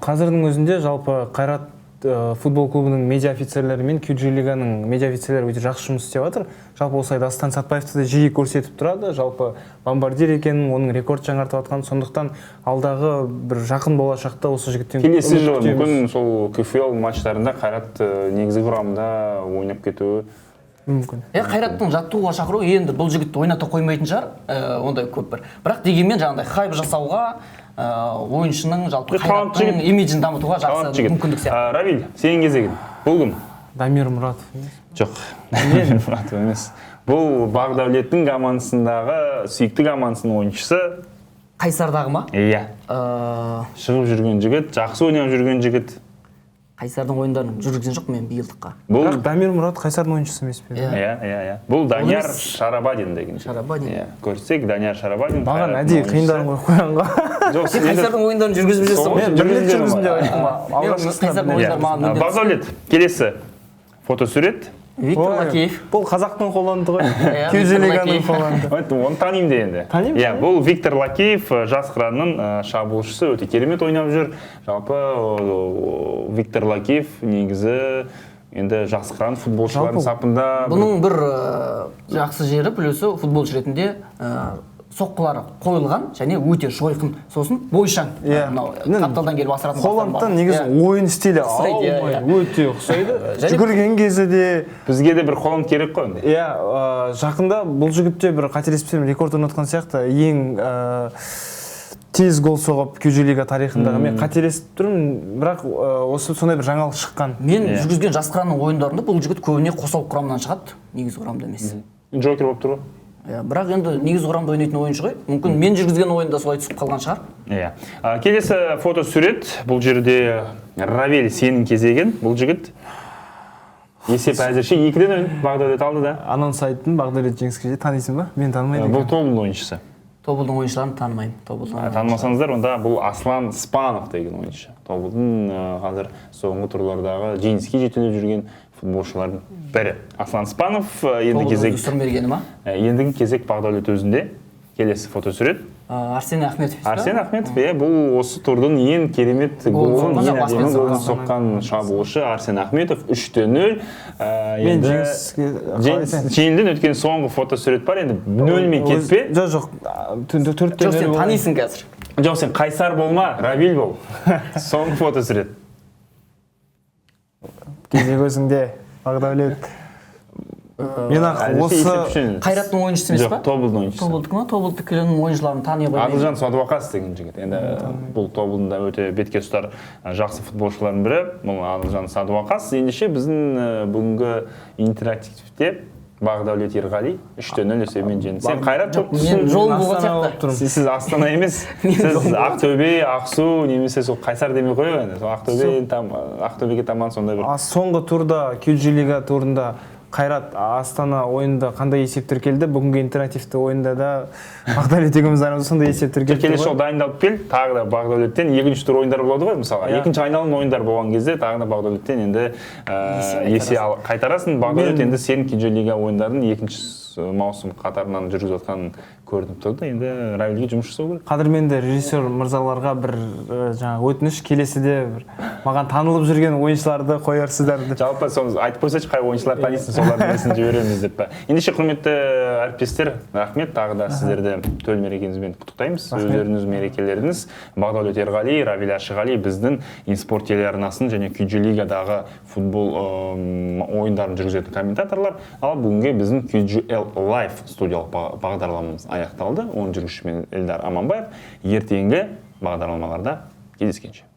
Қазірдің өзінде жалпы Қайрат футбол клубының медиа офицерлері мен QG лиганың медиа офицерлері өте жақсы жұмыс істеп жатыр. Жалпы осылай Дастан Сатпаевты да жиі көрсетіп тұрады. Жалпы бомбардир екенін, оның рекорд жаңартып жатқанын, сондықтан алдағы бір жақын болашақта осы жігіттен келесі жылы мүмкін сол КФЛ матчтарында Қайрат негізгі құрамда ойнап кетуі мүмкін. Қайраттың жаттығуға шақыру енді бұл жігітті ойната қоймайтын шығар, ондай көп бір. Бірақ дегенмен жаңағыдай хайп жасауға, ойыншының жалпы Қайраттың имиджін дамытуға жақсы мүмкіндік сияқты. Равиль, сенің кезегің. Бұл кім? Дамир Мұратов емес. Жоқ, Дамир Мұратов емес. Бұл Бағдәулеттің командасындағы сүйікті командасының ойыншысы. Қайсардағы ма? Иә. Шығып жүрген жігіт, жақсы ойнап жүрген жігіт. Қайсардың ойындарын жүргізген жоқ мен биылдыққа. Бұл Дамир Мұрат Қайсардың ойыншысы емес пе? Иә. Бұл Данияр Шарабадин деген. Шарабадин. Көрсек, Данияр Шарабадин. Маған әдейі қиындарын қойғанға. Сен Қайсардың ойындарын жүргізіп жүрсің ғой? Мен жүргізіп деп айттым. Қайсардың ойындары маған міндетті. Бағдәулет, келесі фотосурет. Виктор Лакеев. Бұл қазақтың қолданды ғой. QG лиганың қолданды. Оны танимын де енді. Иә, бұл Виктор Лакеев, жас қыранның шабуылшысы, өте керемет ойнап жүр. Жалпы Виктор Лакеев негізі енді жас қыран футболшылардың сапында. Бұның бір жақсы жері плюсы футболшы ретінде соққылары қойылған және өте жойқын, сосын бойшаң. Қапталдан келіп асыратын. Холландтан негізі ойын стилі өте ұқсайды. Жүгірген кезде де бізге де бір Холланд керек қой. Жақында бұл жігітте бір қателеспесем рекорд орнатқан сияқты ең тез гол соғып QG лига тарихындағы. Мен қателесіп тұрмын, бірақ осы сондай бір жаңалық шыққан. Мен жүргізген жас қыранның ойындарында бұл жігіт көбіне қосалқы құрамнан шығады, негізгі құрамда емес. Джокер болып тұр ғой. Бірақ енді негізгі құрамда ойнайтын ойыншы ғой. Мүмкін мен жүргізген ойында солай түсіп қалған шығар. Келесі фотосурет. Бұл жерде Равиль сенің кезеген. Бұл жігіт есеп әзірше 2-ден Бағдәулет алды да. Анонс айттың Бағдәулет жеңіске танисың ба? Мен танымаймын. Бұл Тобылдың ойыншысы. Тобылдың ойыншыларын танымаймын. Танымасаңыздар, онда бұл Аслан Спанов деген ойыншы. Тобылдың қазір соңғы турлардағы жеңіске жетелеп жүрген футболшылардың бірі. Аслан Спанов ендігі кезек Бағдәулет өзінде. Келесі фотосурет. Арсен Ахметов. Арсен Ахметов, бұл осы турдың ең керемет голын, ең әдемі голын соққан шабуылшы Арсен Ахметов 3-0. Жиындан өткен соңғы фотосурет бар, енді 0-мен кетпе. Жоқ, 4-0. Жоқ, сен танисың қазір. Жоқ, сен Қайсар болма, Равиль бол. Соңғы фотосурет. Кезек өзіңде, Бағдәулет. Мен осы Қайраттың ойыншысы емес па? Жоқ, Тобылдың ойыншысы. Тобылдікі ма? Тобылдың ойыншыларын тани қоймайды. Адылжан Садуақас деген жігіт. Енді бұл Тобылдың да өте бетке ұстар жақсы футболшылардың бірі. Бұл Адылжан Садуақас. Ендеше біздің бүгінгі интерактивте Бағдәулет Ерғали 3-0 есебімен жеңді. Сен Қайрат болып тұрсың. Мен жол болған сияқты. Сіз Астана емес. Сіз Ақтөбе, Ақсу, немесе сол Қайсар демей қойып енді. Ақтөбеге таман сондай бір. Соңғы турда QG лига турында Қайрат, Астана ойында қандай есеп тіркелді? Бүгінгі интерактивті ойында да Бақдәулет екеуміз сондай есеп тіркелді. Келесі жолы дайындалып кел, тағы да Бақдәулеттен екінші тур ойындар болады ғой, мысалға. Екінші айналым ойындар болған кезде тағы да Бақдәулеттен енді есе қайтарасың. Бақдәулет енді сен Күйджи лига ойындарын екінші маусым қатарынан жүргізіп жатқанын көрініп тұрды. Енді Равильге жұмыс жасау керек. Қадірменді режиссер мырзаларға бір жаңа өтініш, келесіде маған танылып жүрген ойыншыларды қоярсыздар деп. Жалпы соны айтып қойсайшы, қай ойыншылар танисың, солардың есін жібереміз деп. Ендеше құрметті әріптестер, рахмет, тағы да сіздерді төл мерекеңізбен құттықтаймыз. Өздеріңіз мерекелеріңіз Бақдәулет Ерғали, Равиль Ашиғали біздің Инспорт телеарнасын және Күйджи лигадағы футбол ойындарын жүргізетін комментаторлар. Ал бүгінге біздің Күйджи Live студиялық бағдарламамыз аяқталды. Оның жүргізушісімен Эльдар Аманбаев. Ертеңгі бағдарламаларда кездескенше.